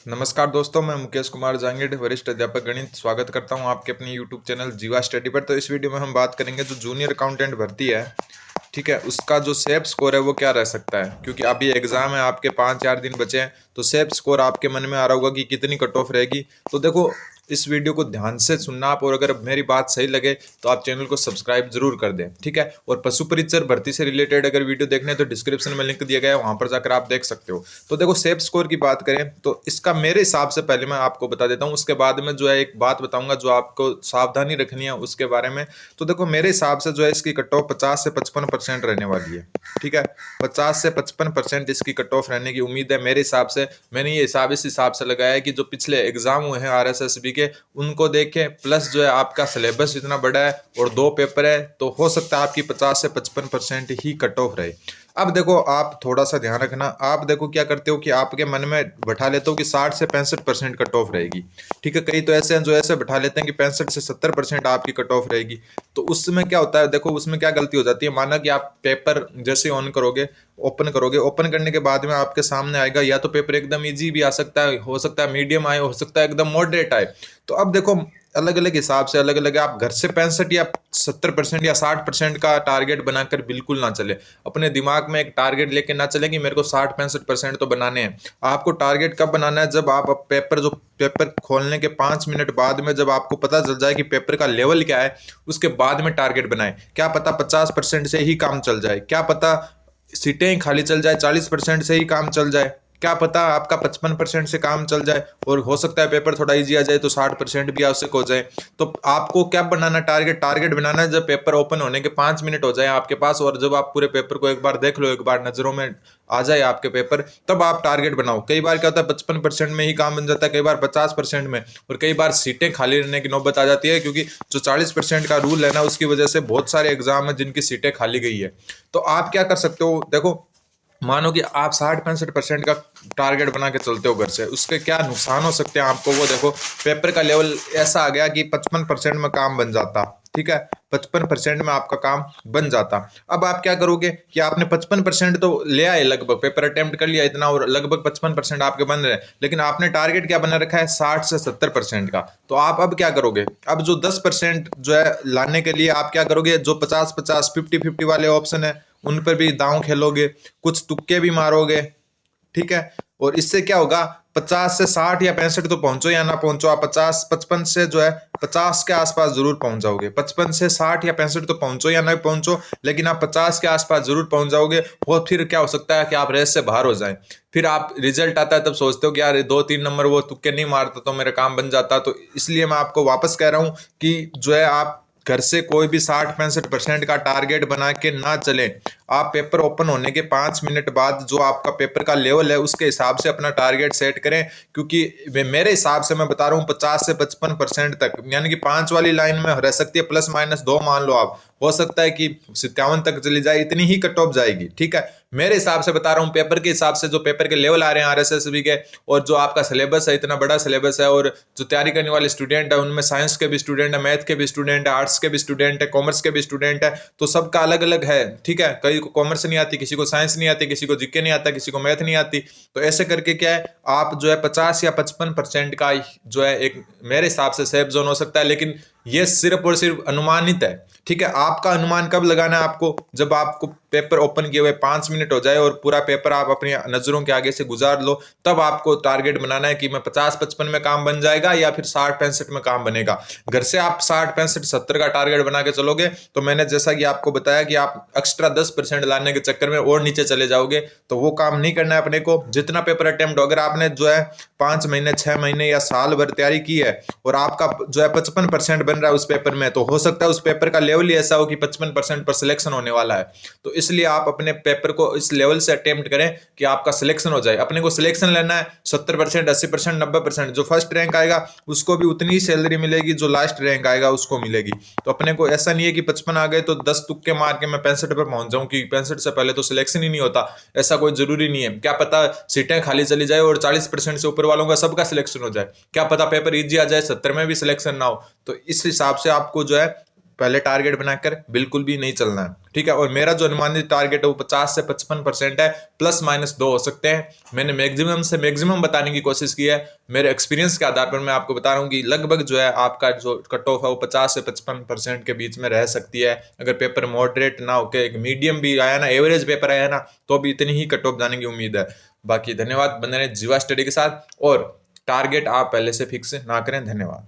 नमस्कार दोस्तों, मैं मुकेश कुमार जांगीड़, वरिष्ठ अध्यापक गणित। स्वागत करता हूं आपके अपने यूट्यूब चैनल जीवा स्टडी पर। तो इस वीडियो में हम बात करेंगे जो जूनियर अकाउंटेंट भर्ती है, ठीक है, उसका जो सेप स्कोर है वो क्या रह सकता है। क्योंकि अभी एग्जाम है, आपके 5-4 दिन बचे हैं, तो सेप स्कोर आपके मन में आ रहा होगा कि कितनी कट ऑफ रहेगी। तो देखो, इस वीडियो को ध्यान से सुनना आप, और अगर मेरी बात सही लगे तो आप चैनल को सब्सक्राइब जरूर कर दें, ठीक है। और पशु परिचर भर्ती से रिलेटेड अगर वीडियो देखने हैं तो डिस्क्रिप्शन में लिंक दिया गया है, वहां पर जाकर आप देख सकते हो। तो देखो, सेप स्कोर की बात करें तो इसका मेरे हिसाब से पहले मैं आपको बता देता हूँ, उसके बाद में जो है एक बात बताऊंगा जो आपको सावधानी रखनी है उसके बारे में। तो देखो, मेरे हिसाब से जो है इसकी कट ऑफ 50 से 55% रहने वाली है, ठीक है। 50 से 55% इसकी कट ऑफ रहने की उम्मीद है मेरे हिसाब से। मैंने ये हिसाब इस हिसाब से लगाया है कि जो पिछले एग्जाम हुए हैं आरएसएसबी के, उनको देखें, प्लस जो है आपका सिलेबस इतना बड़ा है और 2 पेपर है, तो हो सकता है आपकी 50 से 55% ही कट ऑफ रहे। अब देखो, आप थोड़ा सा ध्यान रखना। आप देखो क्या करते हो कि आपके मन में बैठा लेते हो कि 60 से 65% कट ऑफ रहेगी, ठीक है। कई तो ऐसे हैं जो ऐसे बैठा लेते हैं कि 65 से 70% आपकी कट ऑफ रहेगी। तो उसमें क्या होता है, देखो उसमें क्या गलती हो जाती है। माना कि आप पेपर जैसे ऑन करोगे, ओपन करोगे, ओपन करने के बाद में आपके सामने आएगा, या तो पेपर एकदम इजी भी आ सकता है, हो सकता है मीडियम आए, हो सकता है एकदम मॉडरेट आए। तो अब देखो, अलग अलग हिसाब से अलग अलग है। आप घर से 65 या 70% या 60% का टारगेट बनाकर बिल्कुल ना चले। अपने दिमाग में एक टारगेट लेके ना चले कि मेरे को 60-65% तो बनाने हैं। आपको टारगेट कब बनाना है, जब आप पेपर खोलने के 5 मिनट बाद में जब आपको पता चल जाए कि पेपर का लेवल क्या है, उसके बाद में टारगेट बनाए। क्या पता 50% से ही काम चल जाए, क्या पता सीटें ही खाली चल जाए, 40% से ही काम चल जाए, क्या पता आपका 55% से काम चल जाए, और हो सकता है पेपर थोड़ा इजी आ जाए तो 60% भी आवश्यक हो जाए। तो आपको क्या बनाना, टारगेट बनाना है जब पेपर ओपन होने के 5 मिनट हो जाए आपके पास, और जब आप पूरे पेपर को एक बार देख लो, एक बार नजरों में आ जाए आपके पेपर, तब आप टारगेट बनाओ। कई बार क्या होता है, 55% में ही काम बन जाता है, कई बार 50% में, और कई बार सीटें खाली रहने की नौबत आ जाती है। क्योंकि जो 40% का रूल है ना, उसकी वजह से बहुत सारे एग्जाम है जिनकी सीटें खाली गई है। तो आप क्या कर सकते हो, देखो, मानो कि आप 60-65% का टारगेट बना के चलते हो घर से, उसके क्या नुकसान हो सकते हैं आपको वो देखो। पेपर का लेवल ऐसा आ गया कि 55% में काम बन जाता, ठीक है, 55% में आपका काम बन जाता। अब आप क्या करोगे कि आपने 55% तो ले आए, लगभग पेपर अटेम्प्ट कर लिया इतना, और लगभग 55% आपके बन रहे हैं, लेकिन आपने टारगेट क्या बना रखा है, 60 से 70% का। तो आप अब क्या करोगे, अब जो 10% जो है लाने के लिए आप क्या करोगे, जो 50-50, 50-50 वाले ऑप्शन है, उन पर भी दांव खेलोगे, कुछ तुक्के भी मारोगे, ठीक है। और इससे क्या होगा, 50 से 60 या 65 तो पहुंचो या ना पहुंचो, आप 50-55 से जो है 50 के आसपास जरूर पहुंच जाओगे। 55 से 60 या 65 तो पहुंचो या ना पहुंचो, लेकिन आप 50 के आसपास जरूर पहुंच जाओगे। और फिर क्या हो सकता है कि आप रेस से बाहर हो जाए। फिर आप रिजल्ट आता है तब सोचते हो कि यार 2-3 नंबर वो तुक्के नहीं मारता तो मेरा काम बन जाता। तो इसलिए मैं आपको वापस कह रहा हूं कि जो है, आप घर से कोई भी 60-65% का टारगेट बना के ना चले। आप पेपर ओपन होने के 5 मिनट बाद जो आपका पेपर का लेवल है उसके हिसाब से अपना टारगेट सेट करें। क्योंकि मेरे हिसाब से मैं बता रहा हूँ, 50 से 55% तक, यानी कि 5 वाली लाइन में रह सकती है, ±2 मान लो आप, हो सकता है कि 57 तक चली जाए, इतनी ही कट ऑफ जाएगी, ठीक है। मेरे हिसाब से बता रहा हूँ, पेपर के हिसाब से, जो पेपर के लेवल आ रहे हैं आरएसएसबी के, और जो आपका सिलेबस है, इतना बड़ा सिलेबस है, और जो तैयारी करने वाले स्टूडेंट है उनमें साइंस के भी स्टूडेंट है, मैथ के भी स्टूडेंट है, आर्ट्स के भी स्टूडेंट है, कॉमर्स के भी स्टूडेंट है। तो सबका अलग अलग है, ठीक है। कई को कॉमर्स नहीं आती, किसी को साइंस नहीं आती, किसी को जीके नहीं आता, किसी को मैथ नहीं आती। तो ऐसे करके क्या है, आप जो है 50 या 55% का जो है एक मेरे हिसाब से सेफ जोन हो सकता है। लेकिन ये सिर्फ और सिर्फ अनुमानित है, ठीक है। आपका अनुमान कब लगाना है आपको, जब आपको पेपर ओपन किए हुए 5 मिनट हो जाए और पूरा पेपर आप अपनी नजरों के आगे से गुजार लो, तब आपको टारगेट बनाना है कि मैं 50-55 में काम बन जाएगा या फिर 60-65 में काम बनेगा। घर से आप 60-65-70 का टारगेट बना के चलोगे तो मैंने जैसा कि आपको बताया कि आप एक्स्ट्रा 10% लाने के चक्कर में और नीचे चले जाओगे। तो वो काम नहीं करना है अपने को। जितना पेपर अटेम्प्ट, अगर आपने जो है 5 महीने, 6 महीने या साल भर तैयारी की है, और आपका जो है 55% बन रहा है उस पेपर में, तो हो सकता है उस पेपर का लेवल ही ऐसा हो कि 55% पर सिलेक्शन होने वाला है। तो इसलिए आप अपने पेपर को इस लेवल से अटेम्प्ट करें कि आपका सिलेक्शन हो जाए। अपने को सिलेक्शन लेना है 70%, 80%, 90%। जो फर्स्ट रैंक आएगा उसको भी उतनी ही सैलरी मिलेगी जो लास्ट रैंक आएगा उसको मिलेगी। तो अपने को ऐसा नहीं है कि 55 आ गए तो 10 तुक्के मार के मैं 65 पर पहुंच जाऊं, कि 65 से पहले तो सिलेक्शन ही नहीं होता। ऐसा कोई जरूरी नहीं है। क्या पता सीटें खाली चली जाए और 40% से ऊपर वालों का सबका सिलेक्शन हो जाए। क्या पता पेपर इजी आ जाए, 70 में भी सिलेक्शन ना हो। तो इस हिसाब से आपको जो है पहले टारगेट बनाकर बिल्कुल भी नहीं चलना है, ठीक है। और मेरा जो अनुमानित टारगेट है वो 50 से 55% है, प्लस माइनस 2 हो सकते हैं। मैंने मैक्सिमम से मैक्सिमम बताने की कोशिश की है। मेरे एक्सपीरियंस के आधार पर मैं आपको बता रहा हूँ कि लगभग जो है आपका जो कट ऑफ है वो 50 से 55% के बीच में रह सकती है। अगर पेपर मॉडरेट ना होकर एक मीडियम भी आया ना, एवरेज पेपर आया ना, तो भी इतनी ही कट ऑफ जाने की उम्मीद है। बाकी धन्यवाद, बने रहे जीवा स्टडी के साथ, और टारगेट आप पहले से फिक्स ना करें। धन्यवाद।